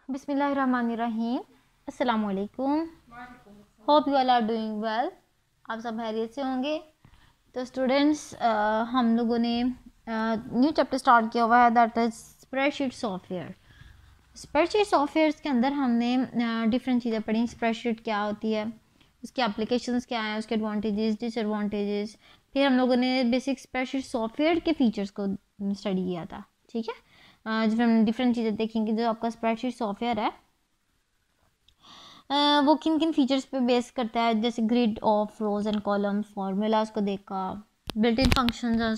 बिस्मिल्लाहिर्रहमानिर्रहीम। अस्सलाम वालेकुम। Hope you all are doing well. आप सब खैरियत से होंगे। तो स्टूडेंट्स, हम लोगों ने न्यू चैप्टर स्टार्ट किया हुआ है, that is spreadsheet software. Spreadsheet software के अंदर हमने डिफरेंट चीज़ें पढ़ी। स्प्रेडशीट क्या होती है, उसके एप्लीकेशंस क्या हैं, उसके एडवांटेजेस डिसएडवांटेजेस। फिर हम लोगों ने बेसिक स्प्रेडशीट सॉफ्टवेयर के फीचर्स को स्टडी किया था। ठीक है, जब हम डिफरेंट चीज़ें देखेंगे, जो आपका स्प्रेडशीट सॉफ्टवेयर है वो किन किन फीचर्स पे बेस करता है, जैसे grid of rows and columns, formulas को देखा, बिल्ट इन फंक्शंस हैं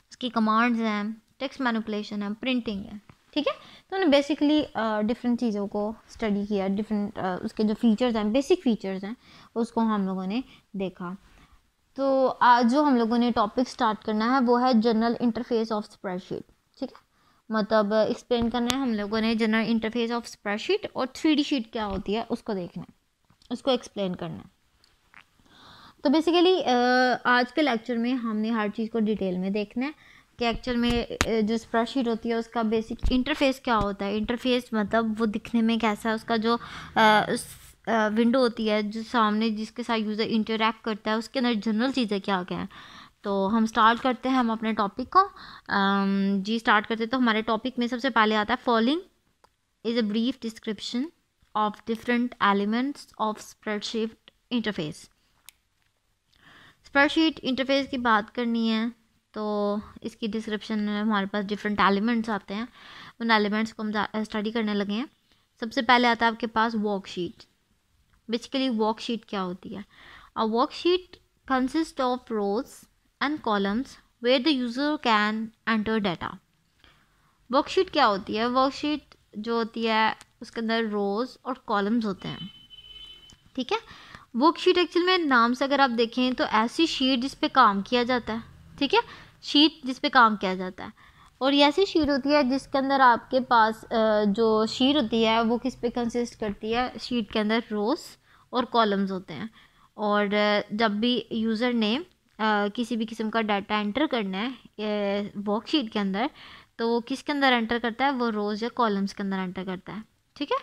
उसकी कमांड्स हैं, टेक्स्ट मैनिपुलेशन है, प्रिंटिंग है। ठीक है, तो हमने बेसिकली डिफरेंट चीज़ों को स्टडी किया, डिफरेंट उसके जो फीचर्स हैं, बेसिक फीचर्स हैं, उसको हम लोगों ने देखा। तो आज जो हम लोगों ने टॉपिक स्टार्ट करना है वो है जनरल इंटरफेस ऑफ स्प्रेडशीट। ठीक है, मतलब एक्सप्लेन करना है हम लोगों ने जनरल इंटरफेस ऑफ स्प्रेडशीट, और 3D शीट क्या होती है उसको देखना है, उसको एक्सप्लेन करना है। तो बेसिकली आज के लेक्चर में हमने हर चीज़ को डिटेल में देखना है कि एक्चुअल में जो स्प्रेडशीट होती है उसका बेसिक इंटरफेस क्या होता है। इंटरफेस मतलब वो दिखने में कैसा है, उसका जो विंडो होती है जो सामने जिसके साथ यूज़र इंटरेक्ट करता है, उसके अंदर जनरल चीज़ें क्या क्या हैं। तो हम स्टार्ट करते हैं हम अपने टॉपिक को। जी स्टार्ट करते हैं। तो हमारे टॉपिक में सबसे पहले आता है following is a brief description of different elements of spreadsheet interface. Spreadsheet interface की बात करनी है तो इसकी डिस्क्रिप्शन में हमारे पास डिफरेंट एलिमेंट्स आते हैं। उन एलिमेंट्स को हम स्टडी करने लगे हैं। सबसे पहले आता है आपके पास वर्कशीट। बेसिकली वर्कशीट क्या होती है? A worksheet consist of rows and columns where the user can enter data. Worksheet क्या होती है? वर्कशीट जो होती है उसके अंदर रोज और कॉलम्स होते हैं। ठीक है, वर्कशीट एक्चुअल में नाम से अगर आप देखें तो ऐसी शीट जिस पे काम किया जाता है। ठीक है, शीट जिस पे काम किया जाता है। और ये ऐसी शीट होती है जिसके अंदर आपके पास जो शीट होती है वो किस पे कंसिस्ट करती है? शीट के अंदर रोज और कॉलम्स होते हैं। और जब भी यूज़र ने किसी भी किस्म का डाटा एंटर करना है वर्कशीट के अंदर, तो वो किसके अंदर एंटर करता है? वो रोज़ या कॉलम्स के अंदर एंटर करता है। ठीक है,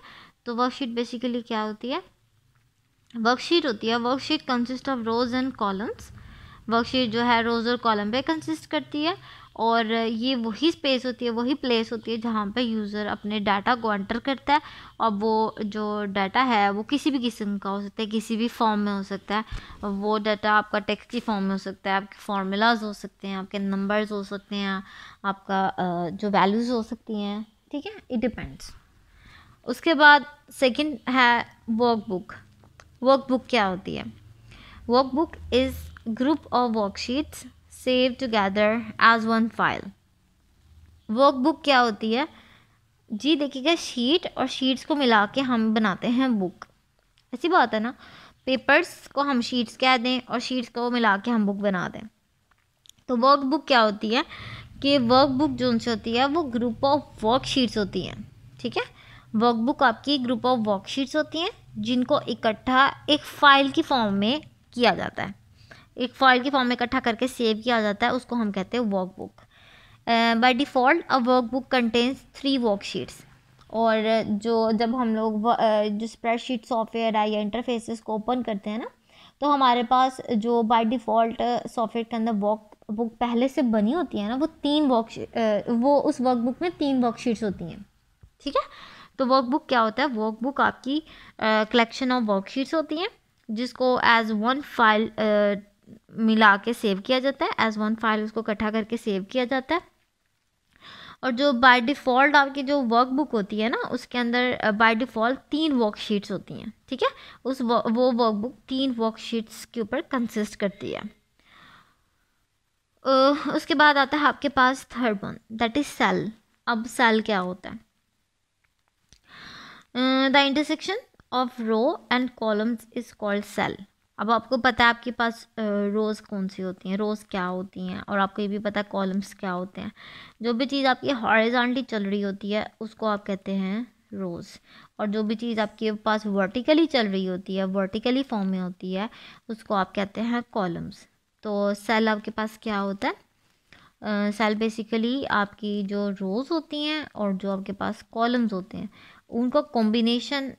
तो वर्कशीट बेसिकली क्या होती है? वर्कशीट होती है, worksheet consist of rows and columns. Worksheet जो है रोज और कॉलम पे कंसिस्ट करती है, और ये वही स्पेस होती है, वही प्लेस होती है जहाँ पे यूज़र अपने डाटा को एंटर करता है। और वो जो डाटा है वो किसी भी किस्म का हो सकता है, किसी भी फॉर्म में हो सकता है। वो डाटा आपका टेक्स्ट की फॉर्म में हो सकता है, आपके फार्मूलाज हो सकते हैं, आपके नंबर्स हो सकते हैं, आपका जो वैल्यूज़ हो सकती हैं। ठीक है, इट डिपेंड्स। उसके बाद सेकंड है वर्कबुक। वर्कबुक क्या होती है? Workbook is group of worksheets save together as one file. Workbook क्या होती है जी? देखिएगा, शीट और शीट्स को मिला के हम बनाते हैं बुक। ऐसी बात है ना, पेपर्स को हम शीट्स कह दें और शीट्स को मिला के हम बुक बना दें। तो वर्कबुक क्या होती है कि वर्कबुक जो से होती है वो ग्रुप ऑफ वर्कशीट्स होती हैं। ठीक है, वर्कबुक आपकी ग्रुप ऑफ वर्कशीट्स होती हैं जिनको इकट्ठा एक फ़ाइल की फॉर्म में किया जाता है। एक फ़ाइल की फॉर्म में इकट्ठा करके सेव किया जाता है, उसको हम कहते हैं workbook. By default a workbook contains 3 worksheets. और जो जब हम लोग जो स्प्रेडशीट सॉफ्टवेयर है या इंटरफेसेस को ओपन करते हैं ना, तो हमारे पास जो बाय डिफ़ॉल्ट सॉफ्टवेयर के अंदर वर्कबुक पहले से बनी होती है ना, वो 3 वो उस वर्कबुक में 3 वर्कशीट्स होती हैं। ठीक है, तो वर्कबुक क्या होता है? वर्कबुक आपकी कलेक्शन ऑफ वर्कशीट्स होती हैं जिसको एज वन फाइल मिला के सेव किया जाता है। एज वन फाइल उसको इकट्ठा करके सेव किया जाता है। और जो बाय डिफ़ॉल्ट आपकी जो वर्कबुक होती है ना, उसके अंदर बाय डिफ़ॉल्ट 3 वर्कशीट्स होती हैं। ठीक है, वो वर्कबुक 3 वर्कशीट्स के ऊपर कंसिस्ट करती है। उसके बाद आता है आपके पास third one, that is cell. अब सेल क्या होता है? The intersection of row and columns is called cell. अब आपको पता है आपके पास रोज़ कौन सी होती हैं, रोज़ क्या होती हैं, और आपको ये भी पता है कॉलम्स क्या होते हैं। जो भी चीज़ आपकी हॉरिजॉन्टली चल रही होती है उसको आप कहते हैं रोज़, और जो भी चीज़ आपके पास वर्टिकली चल रही होती है, वर्टिकली फॉर्म में होती है, उसको आप कहते हैं कॉलम्स। तो सेल आपके पास क्या होता है? सेल बेसिकली आपकी जो रोज़ होती हैं और जो आपके पास कॉलम्स होते हैं, उनका कॉम्बिनेशन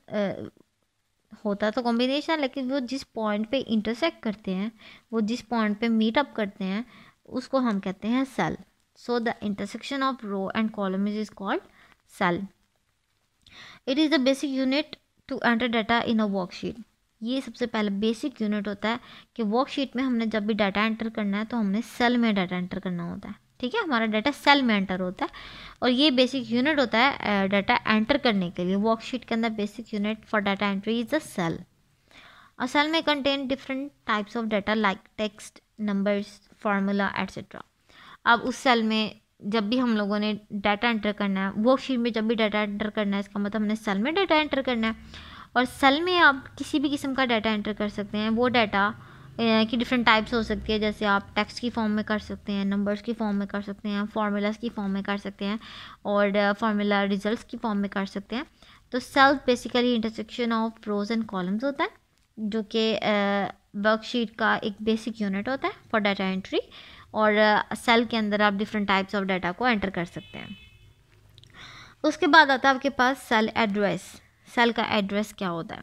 होता तो कॉम्बिनेशन, लेकिन वो जिस पॉइंट पे इंटरसेक्ट करते हैं, वो जिस पॉइंट पे मीट अप करते हैं, उसको हम कहते हैं cell. So the intersection of row and column is called cell. It is the basic unit to enter data in a worksheet. ये सबसे पहले बेसिक यूनिट होता है कि वर्कशीट में हमने जब भी डाटा एंटर करना है तो हमने सेल में डाटा एंटर करना होता है. ठीक है, हमारा डाटा सेल में एंटर होता है और ये बेसिक यूनिट होता है डाटा एंटर करने के लिए. वर्कशीट के अंदर basic unit for data entry is a cell. A cell में contain different types of data like text, numbers, formula etcetera. अब उस सेल में जब भी हम लोगों ने डाटा एंटर करना है, वर्कशीट में जब भी डाटा एंटर करना है, इसका मतलब हमने सेल में डाटा एंटर करना है. और सेल में आप किसी भी किस्म का डाटा एंटर कर सकते हैं. वो डाटा की डिफरेंट टाइप्स हो सकती है, जैसे आप टेक्स्ट की फॉर्म में कर सकते हैं, नंबर्स की फॉर्म में कर सकते हैं, फार्मूलाज की फॉर्म में कर सकते हैं और फार्मूला रिजल्ट्स की फॉर्म में कर सकते हैं. तो cell basically intersection of rows and columns होता है, जो कि वर्कशीट का एक बेसिक यूनिट होता है फॉर डाटा एंट्री. और सेल के अंदर आप डिफरेंट टाइप्स ऑफ डाटा को एंटर कर सकते हैं. उसके बाद आता है आपके पास सेल एड्रेस. सेल का एड्रेस क्या होता है?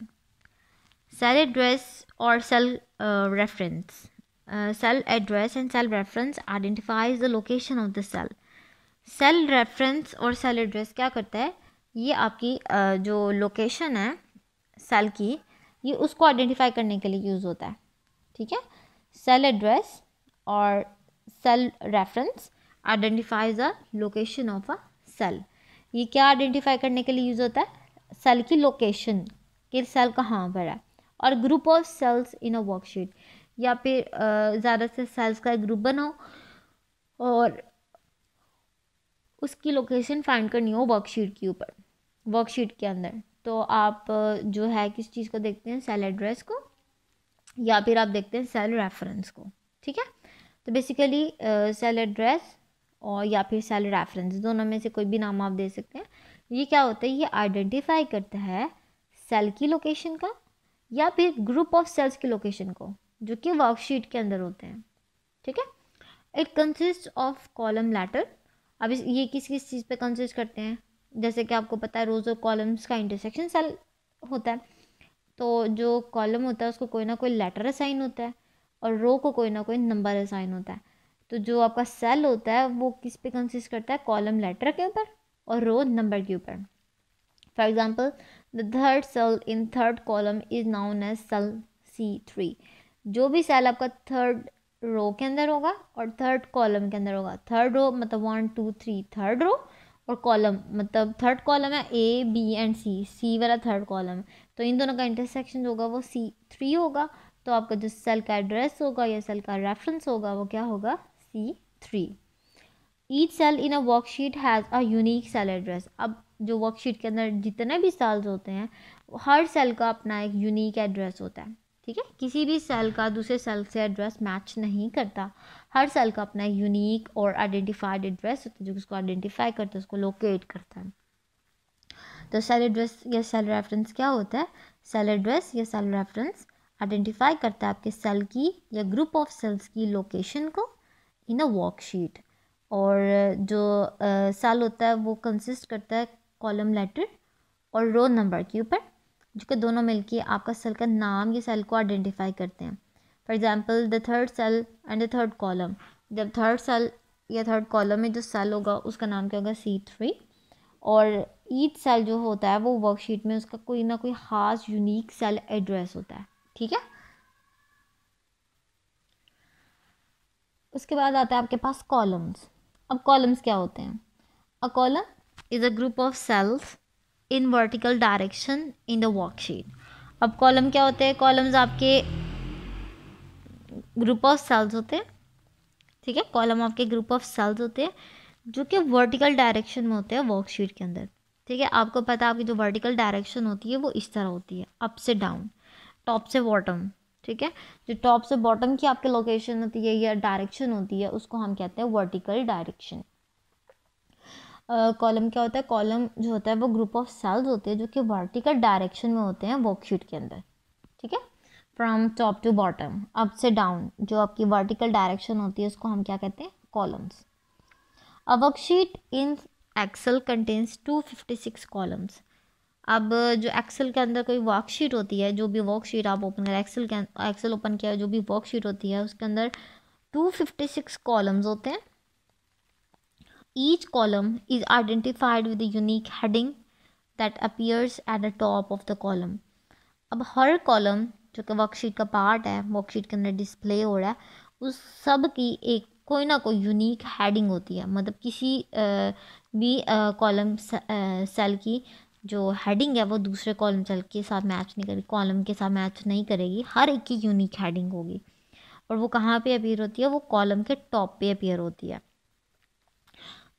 सेल एड्रेस और cell reference. Cell address and cell reference identifies the location of the cell. Cell reference और सेल एड्रेस क्या करता है? ये आपकी जो लोकेशन है सेल की, ये उसको आइडेंटिफाई करने के लिए यूज़ होता है. ठीक है, सेल एड्रेस और cell reference identifies the location of a cell. ये क्या आइडेंटिफाई करने के लिए यूज़ होता है? सेल की लोकेशन, कि सेल कहाँ पर है. और group of cells in a worksheet, या फिर ज़्यादा से सेल्स का एक ग्रुप बनाओ और उसकी लोकेशन फाइंड करनी हो वर्कशीट के ऊपर, वर्कशीट के अंदर. तो आप जो है किस चीज़ को देखते हैं? सेल एड्रेस को, या फिर आप देखते हैं सेल रेफरेंस को. ठीक है, तो बेसिकली सेल एड्रेस और या फिर सेल रेफरेंस, दोनों में से कोई भी नाम आप दे सकते हैं. ये क्या होता है? ये आइडेंटिफाई करता है सेल की लोकेशन का या फिर ग्रुप ऑफ सेल्स की लोकेशन को, जो कि वर्कशीट के अंदर होते हैं. ठीक है, it consist of column letter. अब ये किस किस चीज़ पे कंसिस्ट करते हैं? जैसे कि आपको पता है रोज और कॉलम्स का इंटरसेक्शन सेल होता है. तो जो कॉलम होता है उसको कोई ना कोई लेटर असाइन होता है और रो को कोई ना कोई नंबर असाइन होता है. तो जो आपका सेल होता है वो किस पे कंसिस्ट करता है? कॉलम लेटर के ऊपर और रो नंबर के ऊपर. For example, the third cell in third column is known as cell C3. जो भी सेल आपका थर्ड रो के अंदर होगा और थर्ड कॉलम के अंदर होगा. थर्ड रो मतलब 1 2 3 थर्ड रो, और कॉलम मतलब थर्ड कॉलम है A B and C वाला थर्ड कॉलम. तो इन दोनों का इंटरसेक्शन होगा वो C3 होगा. तो आपका जो सेल का एड्रेस होगा या सेल का रेफरेंस होगा वो क्या होगा? C3. Each cell in a worksheet has a unique cell address. अब जो वर्कशीट के अंदर जितने भी सेल्स होते हैं, हर सेल का अपना एक यूनिक एड्रेस होता है. ठीक है, किसी भी सेल का दूसरे सेल से एड्रेस मैच नहीं करता. हर सेल का अपना यूनिक और आइडेंटिफाइड एड्रेस होता है, जो उसको आइडेंटिफाई करता है, उसको लोकेट करता है. तो सेल एड्रेस या सेल रेफरेंस क्या होता है? सेल एड्रेस या सेल रेफरेंस आइडेंटिफाई करता है आपके सेल की या ग्रुप ऑफ सेल्स की लोकेशन को इन अ वर्कशीट. और जो सेल होता है वो कंसिस्ट करता है कॉलम लेटर और रो नंबर के ऊपर, जो कि दोनों मिलके आपका सेल का नाम या सेल को आइडेंटिफाई करते हैं. For example, the third cell and the third column. जब थर्ड सेल या थर्ड कॉलम में जो सेल होगा उसका नाम क्या होगा? C3. और ईच सेल जो होता है वो वर्कशीट में उसका कोई ना कोई खास यूनिक सेल एड्रेस होता है. ठीक है, उसके बाद आता है आपके पास कॉलम्स. अब कॉलम्स क्या होते हैं? A column is a group of cells in vertical direction in the worksheet. अब कॉलम क्या होते हैं? कॉलम्स आपके ग्रुप ऑफ सेल्स होते हैं. ठीक है, कॉलम आपके ग्रुप ऑफ सेल्स होते हैं जो कि वर्टिकल डायरेक्शन में होते हैं वर्कशीट के अंदर. ठीक है, आपको पता है आपकी जो वर्टिकल डायरेक्शन होती है वो इस तरह होती है, अप से डाउन, टॉप से बॉटम. ठीक है, जो टॉप से बॉटम की आपकी लोकेशन होती है या डायरेक्शन होती है उसको हम कहते हैं वर्टिकल डायरेक्शन. कॉलम क्या होता है? कॉलम जो होता है वो ग्रुप ऑफ सेल्स होते हैं जो कि वर्टिकल डायरेक्शन में होते हैं वर्कशीट के अंदर. ठीक है, from top to bottom, up से डाउन, जो आपकी वर्टिकल डायरेक्शन होती है उसको हम क्या कहते हैं? Columns. A worksheet in Excel contains 256 columns. अब जो एक्सेल के अंदर कोई वर्कशीट होती है, जो भी वर्कशीट आप ओपन करें, एक्सेल ओपन किया, जो भी वर्कशीट होती है उसके अंदर 256 कॉलम्स होते हैं. Each column is identified with a unique heading that appears at the top of the column. अब हर कॉलम जो कि वर्कशीट का पार्ट है, वर्कशीट के अंदर डिस्प्ले हो रहा है, उस सब की एक कोई ना कोई यूनिक हेडिंग होती है. मतलब किसी भी कॉलम सेल की जो हेडिंग है वो दूसरे कॉलम सेल के साथ मैच नहीं करेगी, कॉलम के साथ मैच नहीं करेगी. हर एक की यूनिक हेडिंग होगी. और वो कहाँ पे अपीयर होती है? वो कॉलम के टॉप पे अपीयर होती है.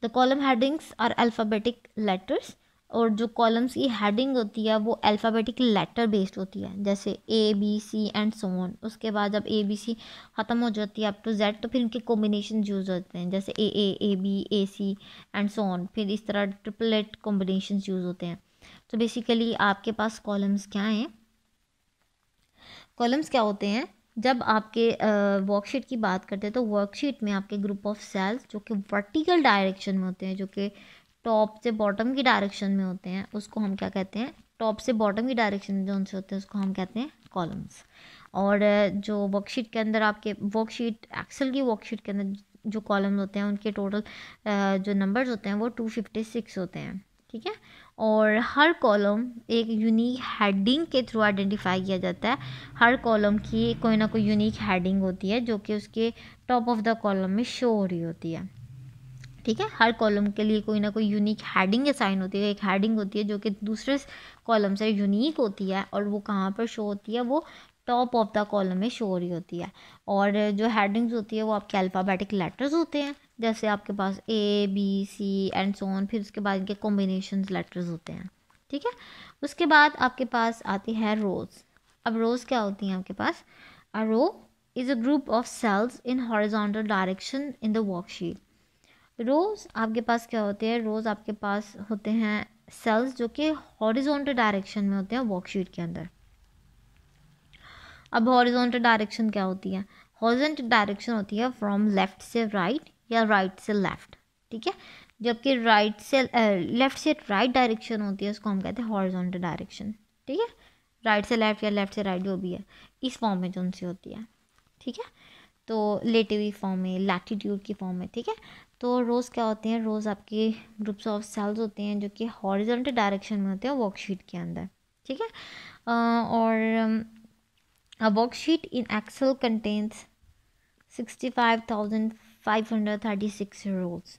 The column headings are alphabetic letters. और जो कॉलम्स की हेडिंग होती है वो अल्फ़ाबेटिक लेटर बेस्ड होती है, जैसे A B C and so on. उसके बाद जब ए बी सी ख़त्म हो जाती है अप टू जेड, तो फिर इनके कॉम्बिनेशन यूज़ होते हैं, जैसे A B A C and so on. फिर इस तरह ट्रिपलेट कॉम्बिनेशन यूज़ होते हैं. तो बेसिकली आपके पास कॉलम्स क्या हैं? कॉलम्स क्या होते हैं? जब आपके वर्कशीट की बात करते हैं तो वर्कशीट में आपके ग्रुप ऑफ सेल्स जो कि वर्टिकल डायरेक्शन में होते हैं, जो कि टॉप से बॉटम की डायरेक्शन में होते हैं, उसको हम क्या कहते हैं? टॉप से बॉटम की डायरेक्शन में जो उनसे होते हैं उसको हम कहते हैं कॉलम्स. और जो वर्कशीट के अंदर आपके वर्कशीट एक्सेल की वर्कशीट के अंदर जो कॉलम्स होते हैं उनके टोटल जो नंबर्स होते हैं वो 256 होते हैं. ठीक है. और हर कॉलम एक यूनिक हेडिंग के थ्रू आइडेंटिफाई किया जाता है. हर कॉलम की कोई ना कोई यूनिक हेडिंग होती है जो कि उसके टॉप ऑफ द कॉलम में शो हो रही होती है. ठीक है. हर कॉलम के लिए कोई ना कोई यूनिक हेडिंग असाइन होती है. एक हेडिंग होती है जो कि दूसरे कॉलम से यूनिक होती है और वो कहाँ पर शो होती है? वो टॉप ऑफ द कॉलम में शो हो रही होती है. और जो हेडिंग्स होती है वो आपके अल्फ़ाबेटिक लेटर्स होते हैं, जैसे आपके पास A B C and so on. फिर उसके बाद इनके कॉम्बिनेशंस लेटर्स होते हैं. ठीक है. उसके बाद आपके पास आती है रोज़. अब रोज़ क्या होती हैं आपके पास? A row is a group of cells in horizontal direction in the worksheet. Rows आपके पास क्या होते हैं? रोज़ आपके पास होते हैं सेल्स जो कि हॉरिजॉन्टल डायरेक्शन में होते हैं वर्कशीट के अंदर. अब हॉरिजॉन्टल डायरेक्शन क्या होती है? हॉरिजॉन्टल डायरेक्शन होती है फ्रॉम लेफ़्ट से राइट या राइट से लेफ़्ट. ठीक है. जबकि राइट से लेफ़्ट से राइट डायरेक्शन होती है उसको हम कहते हैं हॉरिजॉन्टल डायरेक्शन. ठीक है. राइट से लेफ़्ट या लेफ़्ट से राइट जो भी है, इस फॉर्म में जो उनसे होती है. ठीक है. तो लेटिव फॉर्म में, लैटिट्यूड की फॉर्म में. ठीक है. तो रोज़ क्या होते हैं? रोज़ आपके ग्रुप्स ऑफ सेल्स होते हैं जो कि हॉरिजॉन्टल डायरेक्शन में होते हैं वर्कशीट के अंदर. ठीक है. और a worksheet in Excel contains 65,536 rows.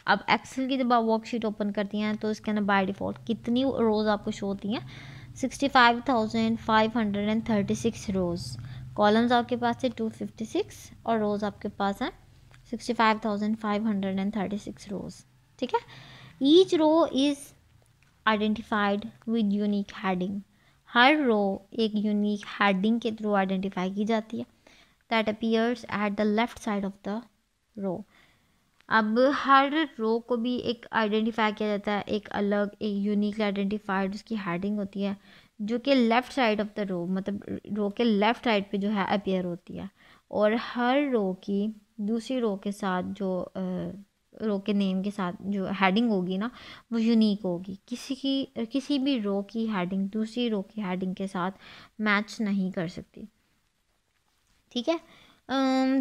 अब एक्सेल की जब आप वर्कशीट ओपन करती हैं तो इसके अंदर बाय डिफ़ॉल्ट कितनी रोज़ आपको शो होती हैं? 65,536 रोज़. कॉलम्स आपके पास है 256 और रोज़ आपके पास है 65,536 रोज़. ठीक है. Each row is identified with unique heading. हर रो एक यूनिक हेडिंग के थ्रू आइडेंटिफाई की जाती है, that appears at the left side of the row. अब हर रो को भी एक आइडेंटिफाई किया जाता है, एक अलग एक यूनिकली आइडेंटिफाइड उसकी हेडिंग होती है जो कि left side of the row, मतलब रो के लेफ़्ट साइड पे जो है अपीयर होती है. और हर रो की दूसरी रो के साथ जो रो के नेम के साथ जो हेडिंग होगी ना वो यूनिक होगी. किसी भी रो की हेडिंग दूसरी रो की हेडिंग के साथ मैच नहीं कर सकती. ठीक है.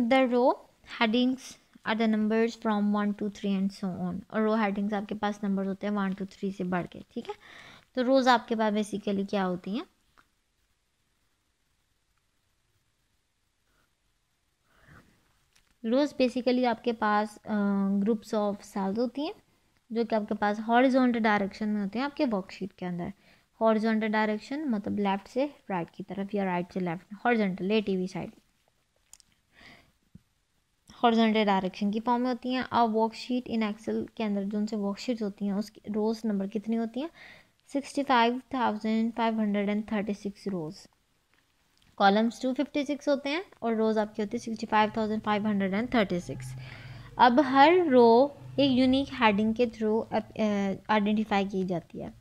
The row headings are the numbers from 1 to 3 and so on. और रो हेडिंग्स आपके पास नंबर्स होते हैं 1 to 3 से बढ़ के. ठीक है. तो रोज़ आपके पास बेसिकली क्या होती हैं? रोज़ बेसिकली आपके पास ग्रुप्स ऑफ सेल्स होती हैं जो कि आपके पास हॉरिजॉन्टल डायरेक्शन में होते हैं आपके वर्कशीट के अंदर. हॉरिजॉन्टल डायरेक्शन मतलब लेफ़्ट से राइट की तरफ या राइट से लेफ़्ट. हॉरिजॉन्टल लेटिव साइड हॉरिजॉन्टल डायरेक्शन की फॉर्म में होती हैं. अब वर्कशीट इन एक्सेल के अंदर जो उनसे वर्कशीट्स होती हैं उसकी रोज़ नंबर कितनी होती हैं? 65,536 रोज़. कॉलम्स 256 होते हैं और रोज़ आपकी होती है 65,536. अब हर रो एक यूनिक हेडिंग के थ्रू आइडेंटिफाई की जाती है.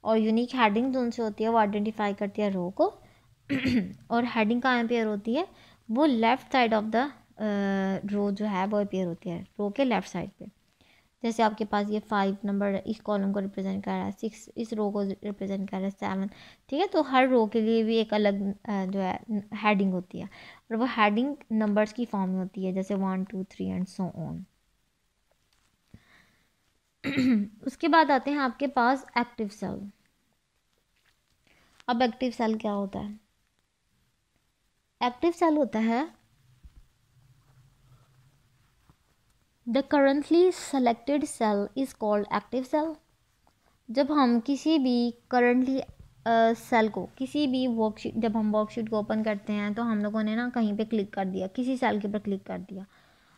और यूनिक हेडिंग जो उनसे होती है वो आइडेंटिफाई करती है रो को. और हेडिंग कहाँ अपेयर होती है? वो left side of the row जो है वो अपेयर होती है रो के लेफ़्ट साइड पे. जैसे आपके पास ये 5 नंबर इस कॉलम को रिप्रेजेंट कर रहा है, 6 इस रो को रिप्रेजेंट कर रहा है, 7, ठीक है। तो हर रो के लिए भी एक अलग जो है हेडिंग होती है, और वो हेडिंग नंबर्स की फॉर्म में होती है, जैसे 1 2 3 एंड सो ऑन। उसके बाद आते हैं आपके पास एक्टिव सेल। अब एक्टिव सेल क्या होता है? एक्टिव सेल होता है the currently selected cell is called active cell. जब हम किसी भी करंटली सेल को, किसी भी वर्कशीट, जब हम वर्कशीट को ओपन करते हैं तो हम लोगों ने ना कहीं पे क्लिक कर दिया, किसी सेल के ऊपर क्लिक कर दिया।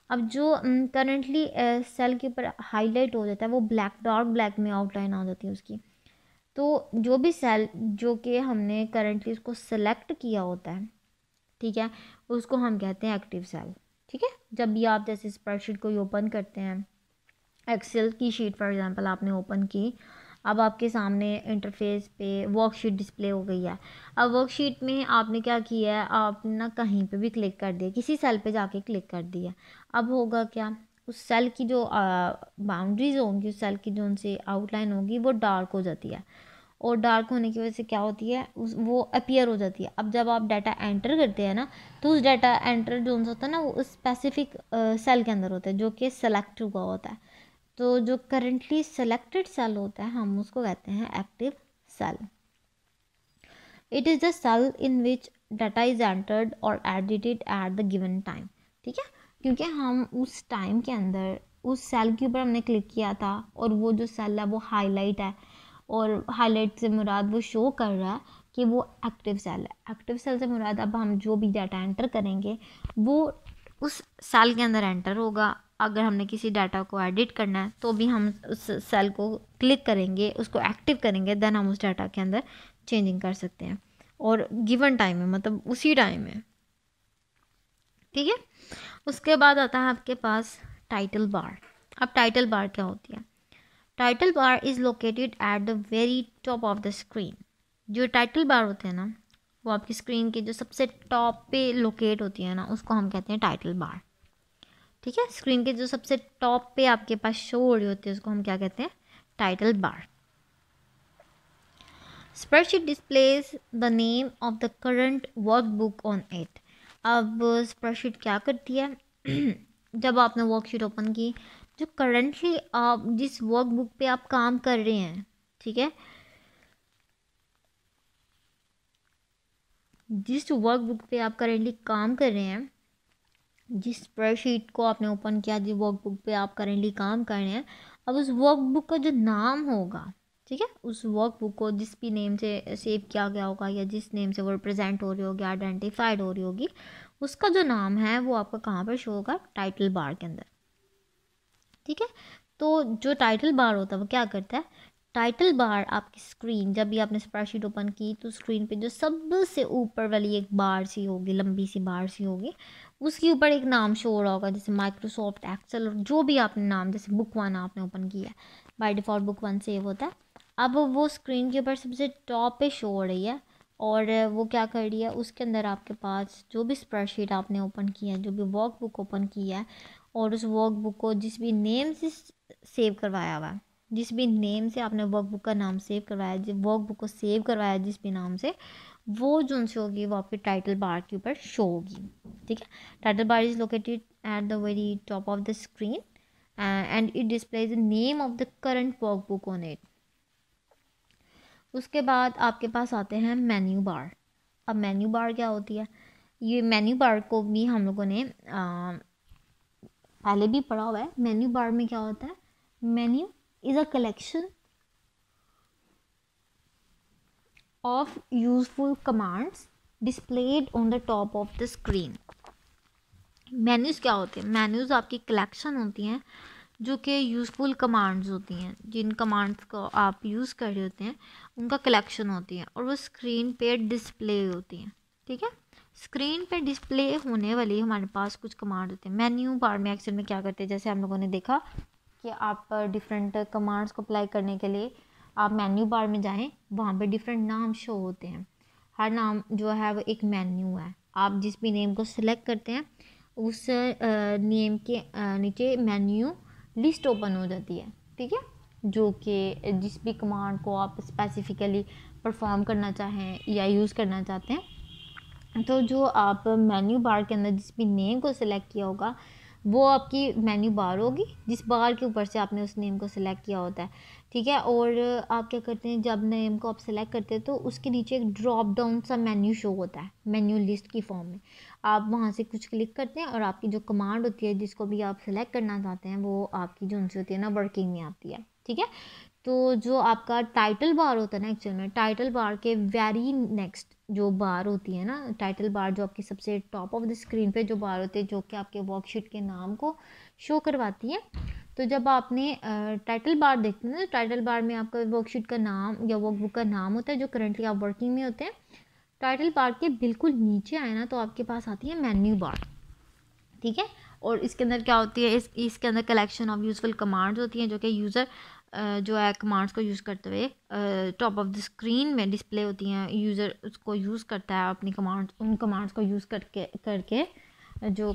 अब जो करंटली सेल के ऊपर हाईलाइट हो जाता है, वो ब्लैक, डार्क ब्लैक में आउटलाइन आ जाती है उसकी। तो जो भी सेल जो कि हमने करंटली उसको सेलेक्ट किया होता है, ठीक है, उसको हम कहते हैं एक्टिव सेल, ठीक है। जब भी आप जैसे स्प्रेडशीट को ओपन करते हैं, एक्सेल की शीट फॉर एग्जांपल आपने ओपन की, अब आपके सामने इंटरफेस पे वर्कशीट डिस्प्ले हो गई है। अब वर्कशीट में आपने क्या किया है, आपने ना कहीं पे भी क्लिक कर दिया, किसी सेल पे जाके क्लिक कर दिया। अब होगा क्या, उस सेल की जो बाउंड्रीज होंगी, उस सेल की जो उनसे आउटलाइन होगी, वो डार्क हो जाती है, और डार्क होने की वजह से क्या होती है, वो अपीयर हो जाती है। अब जब आप डाटा एंटर करते हैं ना, तो उस डाटा एंटर जो होता है ना, वो उस स्पेसिफिक सेल के अंदर होता है जो कि सेलेक्ट हुआ होता है। तो जो करंटली सेलेक्टेड सेल होता है, हम उसको कहते हैं active cell. It is the cell in which data is entered और edited at the given time, ठीक है। क्योंकि हम उस टाइम के अंदर उस सेल के ऊपर हमने क्लिक किया था, और वो जो सेल है वो हाईलाइट है, और हाईलाइट से मुराद वो शो कर रहा है कि वो एक्टिव सेल है। एक्टिव सेल से मुराद अब हम जो भी डाटा एंटर करेंगे वो उस सेल के अंदर एंटर होगा। अगर हमने किसी डाटा को एडिट करना है तो भी हम उस सेल को क्लिक करेंगे, उसको एक्टिव करेंगे, देन हम उस डाटा के अंदर चेंजिंग कर सकते हैं, और गिवन टाइम में, मतलब उसी टाइम में, ठीक है। उसके बाद आता है आपके पास टाइटल बार। अब टाइटल बार क्या होती है? Title bar is located at the very top of the screen. जो टाइटल बार होते हैं ना, वो आपकी स्क्रीन के जो सबसे टॉप पे लोकेट होती है ना, उसको हम कहते हैं टाइटल बार, ठीक है। स्क्रीन के जो सबसे टॉप पे आपके पास शो हो रही होती है, उसको हम क्या कहते हैं? Title bar. Spreadsheet displays the name of the current workbook on it. अब स्प्रेडशीट क्या करती है? जब आपने वर्कशीट ओपन की, जो करंटली आप जिस वर्कबुक पे आप काम कर रहे हैं, ठीक है, जिस वर्कबुक पे आप करेंटली काम कर रहे हैं, जिस स्प्रेडशीट को आपने ओपन किया, जिस वर्कबुक पे आप करेंटली काम कर रहे हैं, अब उस वर्कबुक का जो नाम होगा, ठीक है, उस वर्कबुक को जिस भी नेम से सेव किया गया होगा, या जिस नेम से वो रिप्रेजेंट हो रही होगी, आइडेंटिफाइड हो रही होगी, उसका जो नाम है वो आपका कहाँ पर शो होगा? टाइटल बार के अंदर, ठीक है। तो जो टाइटल बार होता है वो क्या करता है? टाइटल बार आपकी स्क्रीन, जब भी आपने स्प्रेडशीट ओपन की, तो स्क्रीन पे जो सबसे ऊपर वाली एक बार सी होगी, लंबी सी बार सी होगी, उसके ऊपर एक नाम शो हो रहा होगा, जैसे माइक्रोसॉफ्ट एक्सेल, और जो भी आपने नाम, जैसे बुक 1 आपने ओपन किया है, बाय डिफ़ॉल्ट बुक 1 सेव होता है। अब वो स्क्रीन के ऊपर सबसे टॉप पे शो हो रही है, और वो क्या कर रही है, उसके अंदर आपके पास जो भी स्प्रेडशीट आपने ओपन किया है, जो भी वर्कबुक ओपन किया है, और उस वर्कबुक को जिस भी नेम से सेव करवाया हुआ है, जिस भी नेम से आपने वर्कबुक का नाम सेव करवाया, जिस वर्कबुक को सेव करवाया जिस भी नाम से, वो जो उनसे होगी वो आपके टाइटल बार के ऊपर शो होगी, ठीक है। Title bar is located at the very top of the screen and it displays the name of the current workbook on it. उसके बाद आपके पास आते हैं मेन्यू बार। अब मेन्यू बार क्या होती है? ये मेन्यू बार को भी हम लोगों ने पहले भी पढ़ा हुआ है। मेन्यू बार में क्या होता है? Menu is a collection of useful commands displayed on the top of the screen। Menus क्या होते हैं? मेन्यूज़ आपकी कलेक्शन होती हैं जो कि यूज़फुल कमांड्स होती हैं, जिन कमांड्स को आप यूज़ कर रहे होते हैं उनका कलेक्शन होती है, और वो स्क्रीन पे डिस्प्ले होती हैं, ठीक है। स्क्रीन पे डिस्प्ले होने वाली हमारे पास कुछ कमांड होते हैं। मेन्यू बार में एक्चुअल में क्या करते हैं, जैसे हम लोगों ने देखा कि आप डिफरेंट कमांड्स को अप्लाई करने के लिए आप मेन्यू बार में जाएं, वहाँ पे डिफरेंट नाम शो होते हैं। हर नाम जो है वो एक मेन्यू है। आप जिस भी नेम को सिलेक्ट करते हैं, उस नेम के नीचे मेन्यू लिस्ट ओपन हो जाती है, ठीक है, जो कि जिस भी कमांड को आप स्पेसिफिकली परफॉर्म करना चाहें या यूज़ करना चाहते हैं, तो जो आप मेन्यू बार के अंदर जिस भी नेम को सिलेक्ट किया होगा वो आपकी मेन्यू बार होगी, जिस बार के ऊपर से आपने उस नेम को सिलेक्ट किया होता है, ठीक है। और आप क्या करते हैं, जब नेम को आप सिलेक्ट करते हैं तो उसके नीचे एक ड्रॉप डाउन सा मेन्यू शो होता है मेन्यू लिस्ट की फॉर्म में। आप वहाँ से कुछ क्लिक करते हैं और आपकी जो कमांड होती है जिसको भी आप सिलेक्ट करना चाहते हैं वो आपकी जो उनसे होती है ना वर्किंग में आती है, ठीक है। तो जो आपका टाइटल बार होता है ना, एक्चुअल में टाइटल बार के वेरी नेक्स्ट जो बार होती है ना, टाइटल बार जो आपकी सबसे टॉप ऑफ द स्क्रीन पे जो बार होती है जो कि आपके वर्कशीट के नाम को शो करवाती है। तो जब आपने टाइटल बार देखते हैं ना, तो टाइटल बार में आपका वर्कशीट का नाम या वर्कबुक का नाम होता है जो करंटली आप वर्किंग में होते हैं। टाइटल बार के बिल्कुल नीचे आए ना तो आपके पास आती है मेन्यू बार, ठीक है। और इसके अंदर क्या होती है, इसके अंदर कलेक्शन ऑफ यूजफुल कमांड्स होती हैं जो कि यूज़र जो है कमांड्स को यूज़ करते हुए टॉप ऑफ द स्क्रीन में डिस्प्ले होती हैं। यूज़र उसको यूज़ करता है अपनी कमांड्स, उन कमांड्स को यूज़ करके जो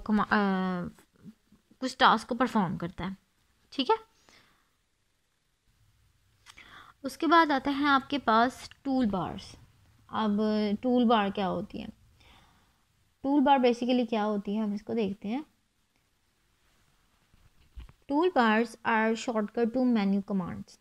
कुछ टास्क को परफॉर्म करता है, ठीक है। उसके बाद आता है आपके पास टूल बार्स। अब टूल बार क्या होती है, टूल बार बेसिकली क्या होती है हम इसको देखते हैं। Tool bars are shortcut to menu commands.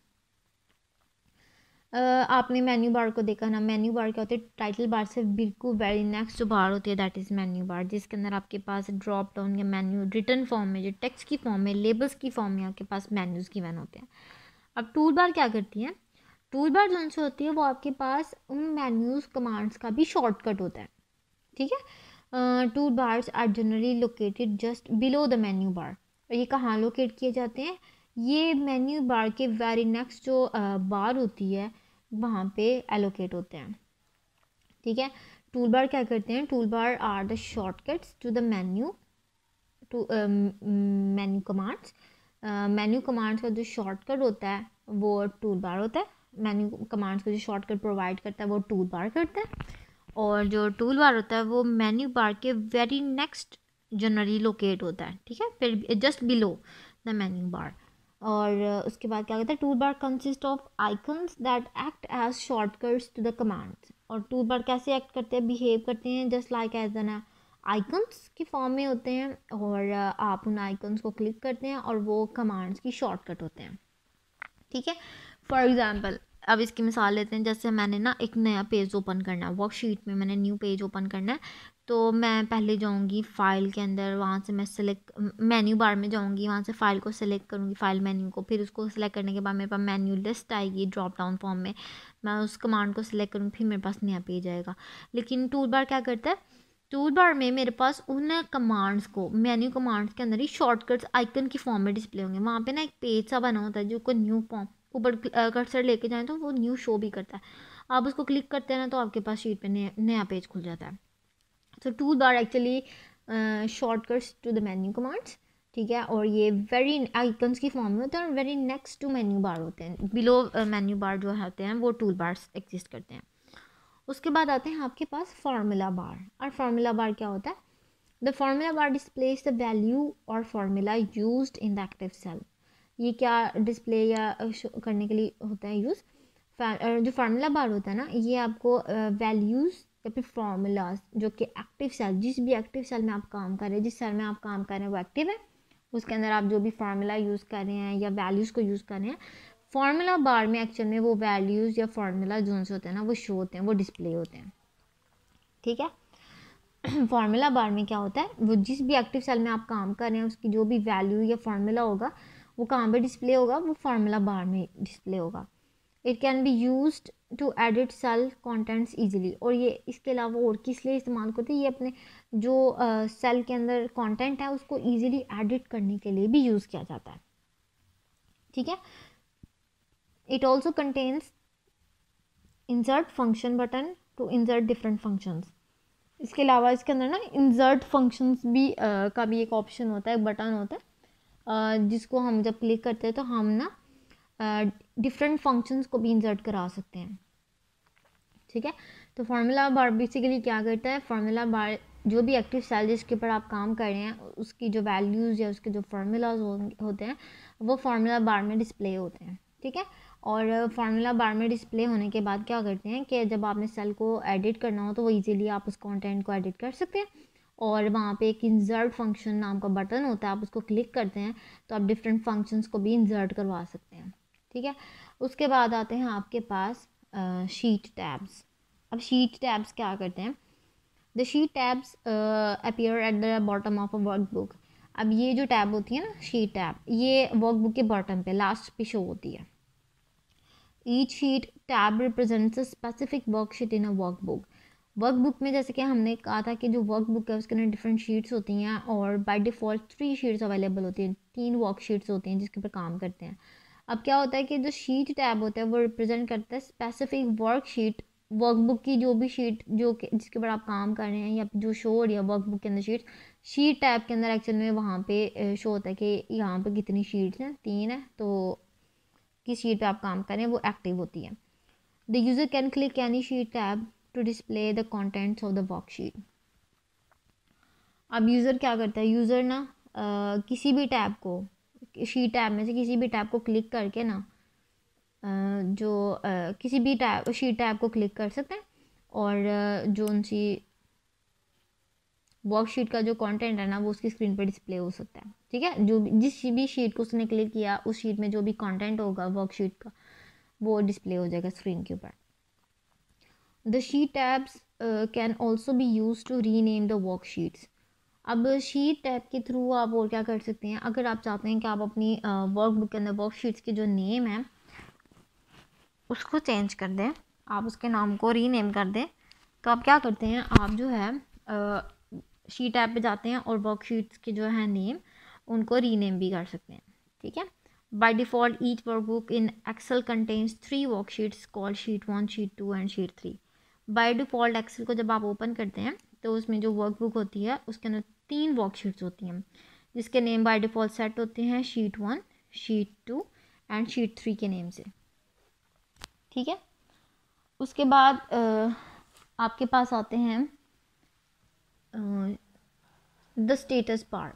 आपने मेन्यू बार को देखा ना, मेन्यू बार क्या होती है, टाइटल बार से बिल्कुल वेरी नेक्स्ट जो बार होती है दैट इज़ मेन्यू बार, जिसके अंदर आपके पास ड्रॉप डाउन या मेन्यू रिटर्न फॉर्म में, जो टेक्स्ट की फॉर्म में, लेबल्स की फॉर्म में आपके पास मेन्यूज़ गिवन होते हैं। अब टूल बार क्या करती है, टूल बार जो से होती है वो आपके पास उन मेन्यूज़ कमांड्स का भी शॉर्टकट होता है, ठीक है। Tool bars are generally located just below the menu bar. और ये कहाँ लोकेट किए जाते हैं, ये मेन्यू बार के वेरी नेक्स्ट जो बार होती है वहाँ पे एलोकेट होते हैं, ठीक है। टूल बार क्या करते हैं, tool bar are the shortcuts to the menu to menu commands. Menu commands का जो शॉर्टकट होता है वो टूल बार होता है। मेन्यू कमांड्स को जो शॉर्टकट प्रोवाइड करता है वो टूल बार करता है। और जो टूल बार होता है वो मेन्यू बार के वेरी नेक्स्ट जनरली लोकेट होता है, ठीक है, फिर just below the menu bar. और उसके बाद क्या कहता है, tool bar consist of icons that act as shortcuts to the commands. और टूल बार कैसे एक्ट करते हैं, बिहेव करते हैं just like as an icons की फॉर्म में होते हैं। और आप उन आइकन्स को क्लिक करते हैं और वो कमांड्स की शॉर्टकट होते हैं, ठीक है। फॉर एग्जांपल अब इसकी मिसाल लेते हैं, जैसे मैंने ना एक नया पेज ओपन करना है, वर्कशीट में मैंने न्यू पेज ओपन करना है, तो मैं पहले जाऊंगी फ़ाइल के अंदर, वहाँ से मैं सेलेक्ट मेन्यू बार में जाऊंगी, वहाँ से फ़ाइल को सिलेक्ट करूँगी, फ़ाइल मेन्यू को, फिर उसको सिलेक्ट करने के बाद मेरे पास मेन्यू लिस्ट आएगी ड्रॉप डाउन फॉर्म में, मैं उस कमांड को सिलेक्ट करूँगी, फिर मेरे पास नया पेज आएगा। लेकिन टूल बार क्या करता है, टूल बार में मेरे पास उन कमांड्स को मेन्यू कमांड्स के अंदर ही शॉर्टकट्स आइकन की फॉर्म में डिस्प्ले होंगे। वहाँ पे ना एक पेज सा बना होता है जो को न्यू फॉर्म ऊपर कर्सर लेके जाएं तो वो न्यू शो भी करता है। आप उसको क्लिक करते हैं ना तो आपके पास शीट पे नया पेज खुल जाता है। तो tool bar actually shortcuts to the menu commands, ठीक है। और ये वेरी आइकन्स की फॉर्म में होते हैं और very next to menu bar होते हैं, बिलो मेन्यू बार जो होते हैं वो टूल बार्स एग्जिस्ट करते हैं। उसके बाद आते हैं आपके पास फार्मूला बार। और फार्मूला बार क्या होता है, the formula bar displays the value और formula used in the active cell. ये क्या डिस्प्ले या करने के लिए होता है यूज़, जो फार्मूला बार होता है ना ये आपको वैल्यूज़ या फिर फार्मूलाज जो कि एक्टिव सेल, जिस भी एक्टिव सेल में आप काम कर रहे हैं, जिस सेल में आप काम कर रहे हैं वो एक्टिव है, उसके अंदर आप जो भी फार्मूला यूज़ कर रहे हैं या वैल्यूज़ को यूज़ कर रहे हैं, फार्मूला बार में एक्चुअल में वो वैल्यूज़ या फार्मूला जो से होते हैं ना वो शो होते हैं, वो डिस्प्ले होते हैं, ठीक है। फार्मूला बार में क्या होता है, वो जिस भी एक्टिव सेल में आप काम कर रहे हैं उसकी जो भी वैल्यू या फार्मूला होगा वो कहाँ पे डिस्प्ले होगा, वो फार्मूला बार में डिस्प्ले होगा। It can be used to edit cell contents easily. और ये इसके अलावा और किस लिए इस्तेमाल करते हैं, ये अपने जो सेल के अंदर कंटेंट है उसको इजीली एडिट करने के लिए भी यूज़ किया जाता है, ठीक है। It also contains insert function button to insert different functions. इसके अलावा इसके अंदर ना इंसर्ट फंक्शंस भी का भी एक ऑप्शन होता है, एक बटन होता है जिसको हम जब क्लिक करते हैं तो हम ना डिफरेंट फंक्शंस को भी इंसर्ट करा सकते हैं, ठीक है। तो फार्मूला बार बेसिकली क्या करता है, फार्मूला बार जो भी एक्टिव सेल जिसके ऊपर आप काम कर रहे हैं उसकी जो वैल्यूज़ या उसके जो फार्मूलाज होते हैं वो फार्मूला बार में डिस्प्ले होते हैं, ठीक है। और फार्मूला बार में डिस्प्ले होने के बाद क्या करते हैं कि जब आपने सेल को एडिट करना हो तो वो इजीली आप उस कंटेंट को एडिट कर सकते हैं। और वहाँ पे एक इंसर्ट फंक्शन नाम का बटन होता है, आप उसको क्लिक करते हैं तो आप डिफरेंट फंक्शंस को भी इंसर्ट करवा सकते हैं, ठीक है। उसके बाद आते हैं आपके पास शीट टैब्स। अब शीट टैब्स क्या करते हैं, the sheet tabs appear at the bottom of a workbook. अब ये जो टैब होती है ना शीट टैब, ये वर्कबुक के बॉटम पे लास्ट पे शो होती है। Each sheet tab represents a specific worksheet in a workbook. Workbook में जैसे कि हमने कहा था कि जो वर्कबुक है उसके अंदर डिफरेंट शीट्स होती हैं और बाय डिफ़ॉल्ट 3 शीट्स अवेलेबल होती हैं, 3 वर्कशीट्स होती हैं जिसके ऊपर काम करते हैं। अब क्या होता है कि जो शीट टैब होता है वो रिप्रेजेंट करता है स्पेसिफिक वर्कशीट, वर्कबुक की जो भी शीट जिसके ऊपर आप काम कर रहे हैं या जो शो हो रही है वर्कबुक के अंदर शीट टैब के अंदर एक्चुअल में वहाँ पे शो होता है कि यहाँ पे कितनी शीट्स हैं, 3 है, तो किस शीट पे आप काम करें वो एक्टिव होती है। The user can click any sheet tab to display the contents of the worksheet. अब यूज़र क्या करता है, यूज़र ना किसी भी टैब को, शीट टैब में से किसी भी टैब को क्लिक करके ना किसी भी टैब शीट टैब को क्लिक कर सकते हैं और जो उनसी वर्कशीट का जो कंटेंट है ना वो उसकी स्क्रीन पर डिस्प्ले हो सकता है, ठीक है। जो जिस भी शीट को उसने क्लिक किया उस शीट में जो भी कंटेंट होगा वर्कशीट का वो डिस्प्ले हो जाएगा स्क्रीन के ऊपर। The sheet tabs can also be use to rename the worksheets. अब शीट टैब के थ्रू आप और क्या कर सकते हैं, अगर आप चाहते हैं कि आप अपनी वर्कबुक के अंदर वर्कशीट्स के जो नेम है उसको चेंज कर दें, आप उसके नाम को रीनेम कर दें, तो आप क्या करते हैं, आप जो है शीट टैब पे जाते हैं और वर्कशीट्स के जो है नेम उनको रीनेम भी कर सकते हैं, ठीक है। By default each workbook in Excel contains 3 worksheets called sheet 1, sheet 2 and sheet 3। By default Excel को जब आप ओपन करते हैं तो उसमें जो वर्कबुक होती है उसके अंदर 3 वर्कशीट्स होती हैं जिसके नेम बाय डिफ़ॉल्ट सेट होते हैं शीट 1, शीट 2 एंड शीट 3 के नेम से, ठीक है। उसके बाद आपके पास आते हैं the status bar.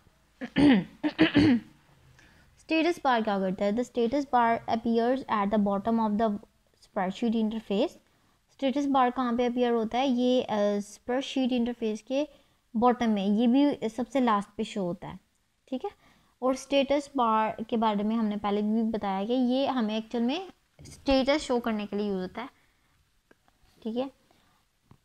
Status bar क्या करता है, the status bar appears at the bottom of the spreadsheet interface. Status bar कहाँ पे अपीयर होता है, ये स्प्रेडशीट इंटरफेस के बॉटम में, ये भी सबसे लास्ट पे शो होता है, ठीक है। और स्टेटस बार के बारे में हमने पहले भी बताया कि ये हमें एक्चुअल में स्टेटस शो करने के लिए यूज़ होता है, ठीक है।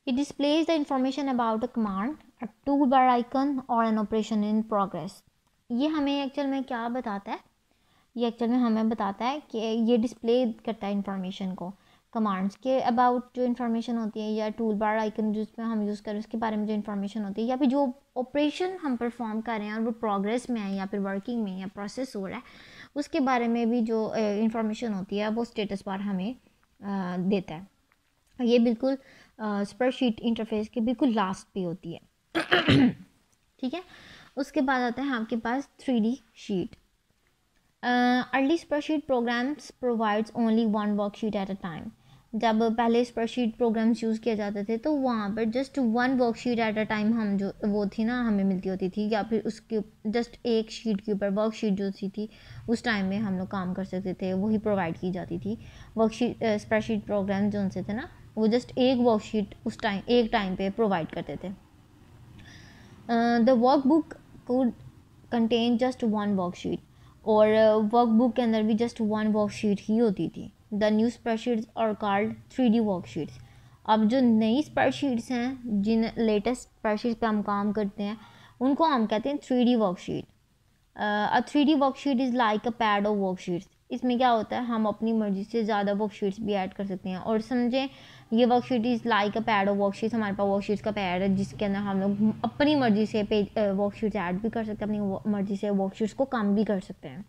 It displays the information about a command, a tool bar icon और एन ऑपरेशन इन प्रोग्रेस। ये हमें एक्चुअल में क्या बताता है, ये एक्चुअल में हमें बताता है कि ये डिस्प्ले करता है इंफॉर्मेशन को, कमांड्स के अबाउट जो इन्फॉर्मेशन होती है या टूल बार आइकन जिसमें हम यूज़ करें उसके बारे में जो इन्फॉर्मेशन होती है या फिर जो ऑपरेशन हम परफॉर्म कर रहे हैं और वो प्रोग्रेस में है या फिर वर्किंग में या प्रोसेस हो रहा है उसके बारे में भी जो इन्फॉर्मेशन होती है वो स्टेटस बार हमें देता है। ये बिल्कुल स्प्रेडशीट इंटरफेस के बिल्कुल लास्ट पे होती है, ठीक है। उसके बाद आता है आपके पास 3D sheet. Early spreadsheet programs provides only 1 worksheet at a time. जब पहले स्प्रेडशीट प्रोग्राम्स यूज़ किए जाते थे तो वहाँ पर just 1 worksheet at a time हम जो वो थी ना हमें मिलती होती थी, या फिर उसके जस्ट एक शीट के ऊपर वर्कशीट जो थी उस टाइम में हम लोग काम कर सकते थे, वही प्रोवाइड की जाती थी। वर्कशीट स्प्रेडशीट प्रोग्राम जो उनसे थे ना वो जस्ट एक वर्कशीट उस टाइम एक टाइम पे प्रोवाइड करते थे। The workbook could contain just 1 worksheet, और वर्कबुक के अंदर भी जस्ट 1 वर्कशीट ही होती थी। द न्यू स्प्रेडशीट्स और कॉल्ड 3D वर्कशीट्स। अब जो नई स्प्रेडशीट्स हैं जिन लेटेस्ट स्प्रेडशीट पे हम काम करते हैं उनको हम कहते हैं 3D worksheet. A 3D worksheet is like a pad of worksheets. इसमें क्या होता है, हम अपनी मर्ज़ी से ज़्यादा वर्कशीट्स भी ऐड कर सकते हैं, और समझें ये worksheet is like a pad of worksheets, हमारे पास वर्कशीट्स का पैड है जिसके अंदर हम लोग अपनी मर्ज़ी से वर्कशीट्स ऐड भी कर सकते हैं, अपनी मर्ज़ी से वर्कशीट्स को कम भी कर सकते हैं।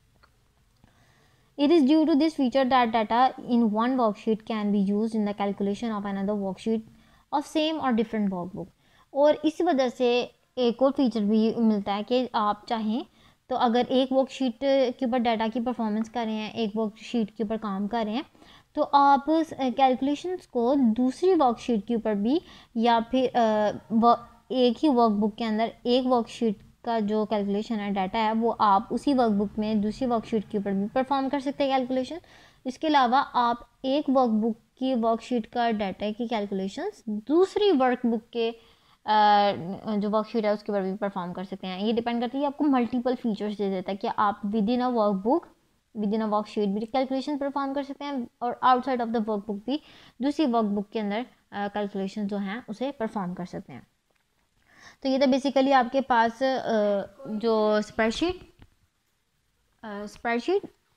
It is due to this feature that data in one worksheet can be used in the calculation of another worksheet of same or different workbook। और इस वजह से एक और फीचर भी मिलता है कि आप चाहें तो अगर एक वर्कशीट के ऊपर डाटा की परफॉर्मेंस कर रहे हैं, एक वर्कशीट के ऊपर काम कर रहे हैं, तो आप कैलकुलेशंस को दूसरी वर्कशीट के ऊपर भी या फिर एक ही वर्कबुक के अंदर एक वर्कशीट का जो कैलकुलेशन है, डाटा है, वो आप उसी वर्कबुक में दूसरी वर्कशीट के ऊपर भी परफॉर्म कर सकते हैं कैलकुलेशन। इसके अलावा आप एक वर्कबुक की वर्कशीट का डाटा की कैलकुलेशंस दूसरी वर्कबुक के जो वर्कशीट है उसके ऊपर भी परफॉर्म कर सकते हैं। ये डिपेंड करती है, आपको मल्टीपल फीचर्स दे देता है कि आप with in a workbook, with in a worksheet भी कैलकुलेशन परफॉर्म कर सकते हैं और आउटसाइड ऑफ द वर्कबुक भी दूसरी वर्कबुक के अंदर कैलकुलेशन जो हैं उसे परफॉर्म कर सकते हैं। तो ये तो बेसिकली आपके पास जो स्प्रेडशीट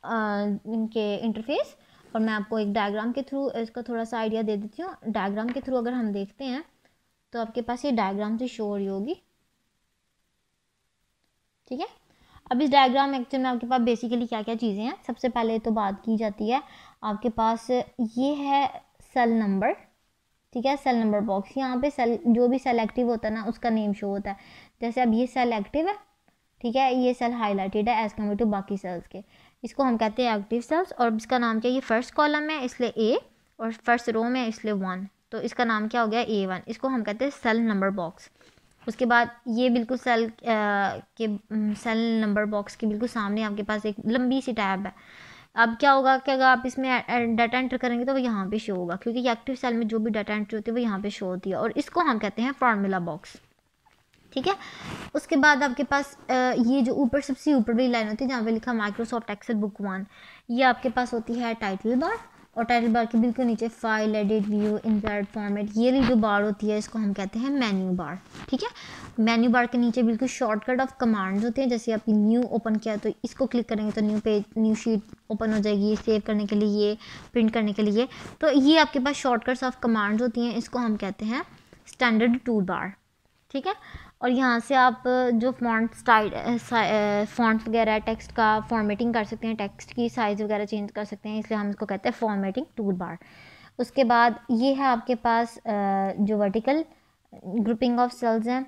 इनके इंटरफेस, और मैं आपको एक डायग्राम के थ्रू इसका थोड़ा सा आइडिया दे देती हूँ। डायग्राम के थ्रू अगर हम देखते हैं तो आपके पास ये डायग्राम से शो हो रही होगी, ठीक है। अब इस डायग्राम में एक्चुअली में आपके पास बेसिकली क्या क्या चीज़ें हैं। सबसे पहले तो बात की जाती है, आपके पास ये है सेल नंबर, ठीक है, सेल नंबर बॉक्स। यहाँ पे सेल, जो भी सेल एक्टिव होता है ना उसका नेम शो होता है। जैसे अब ये सेल एक्टिव है, ठीक है, ये सेल हाईलाइटेड है एज कम्पेयर टू बाकी सेल्स के, इसको हम कहते हैं एक्टिव सेल्स। और इसका नाम क्या है, ये फर्स्ट कॉलम है इसलिए ए, और फर्स्ट रो में इसलिए 1, तो इसका नाम क्या हो गया A1। इसको हम कहते हैं सेल नंबर बॉक्स। उसके बाद ये बिल्कुल सेल नंबर बॉक्स के बिल्कुल सामने आपके पास एक लंबी सी टैब है। अब क्या होगा कि अगर आप इसमें डाटा एंटर करेंगे तो वो यहाँ पे शो होगा, क्योंकि एक्टिव सेल में जो भी डाटा एंट्री होती है वो यहाँ पे शो होती है, और इसको हम कहते हैं फार्मूला बॉक्स, ठीक है। उसके बाद आपके पास ये जो ऊपर सबसे ऊपर वाली लाइन होती है जहाँ पे लिखा माइक्रोसॉफ्ट एक्सेल बुक 1, ये आपके पास होती है टाइटल बार, और टाइटल बार के बिल्कुल नीचे file, edit, view, insert, format, ये वाली जो बार होती है इसको हम कहते हैं मेन्यू बार, ठीक है। मेन्यू बार के नीचे बिल्कुल शॉर्टकट ऑफ कमांड्स होती हैं। जैसे आप न्यू ओपन किया तो इसको क्लिक करेंगे तो new page, new sheet open हो जाएगी, सेव करने के लिए, प्रिंट करने के लिए। तो ये आपके पास शॉर्टकट्स ऑफ कमांड्स होती हैं, इसको हम कहते हैं स्टैंडर्ड टूल बार, ठीक है। और यहाँ से आप जो फॉन्ट स्टाइल, फॉन्ट वगैरह, टेक्स्ट का फॉर्मेटिंग कर सकते हैं, टेक्स्ट की साइज़ वगैरह चेंज कर सकते हैं, इसलिए हम इसको कहते हैं फॉर्मेटिंग टूल बार। उसके बाद ये है आपके पास जो वर्टिकल ग्रुपिंग ऑफ सेल्स हैं,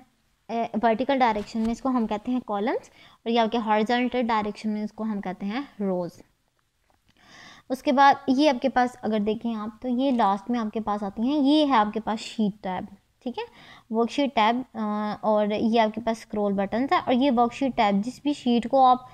वर्टिकल डायरेक्शन में इसको हम कहते हैं कॉलम्स, और ये आपके हॉरिजॉन्टल डायरेक्शन में इसको हम कहते हैं रोज़। उसके बाद ये आपके पास अगर देखें आप तो ये लास्ट में आपके पास आती हैं, ये है आपके पास शीट टैब, ठीक है, वर्कशीट टैब, और ये आपके पास स्क्रॉल बटन है, और ये वर्कशीट टैब जिस भी शीट को आप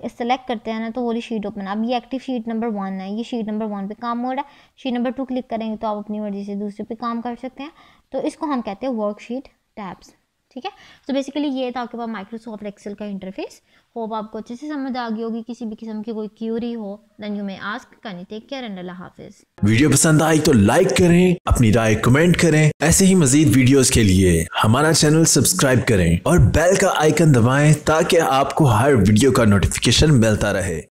सेलेक्ट करते हैं ना तो वो वाली शीट ओपन। अब ये एक्टिव शीट नंबर 1 है, ये शीट नंबर 1 पे काम हो रहा है, शीट नंबर 2 क्लिक करेंगे तो आप अपनी मर्जी से दूसरे पे काम कर सकते हैं, तो इसको हम कहते हैं वर्कशीट टैब्स, ठीक है। तो बेसिकली ये था आपके पास माइक्रोसॉफ्ट एक्सेल का इंटरफेस। होप आपको अच्छे से समझ आ गई होगी। किसी भी किस्म की कोई क्यूरी हो then you may ask. Can you take care and Allah हाफिज। वीडियो पसंद आई तो लाइक करें, अपनी राय कमेंट करें। ऐसे ही मजीद वीडियोस के लिए हमारा चैनल सब्सक्राइब करें और बेल का आइकन दबाएं ताकि आपको हर वीडियो का नोटिफिकेशन मिलता रहे।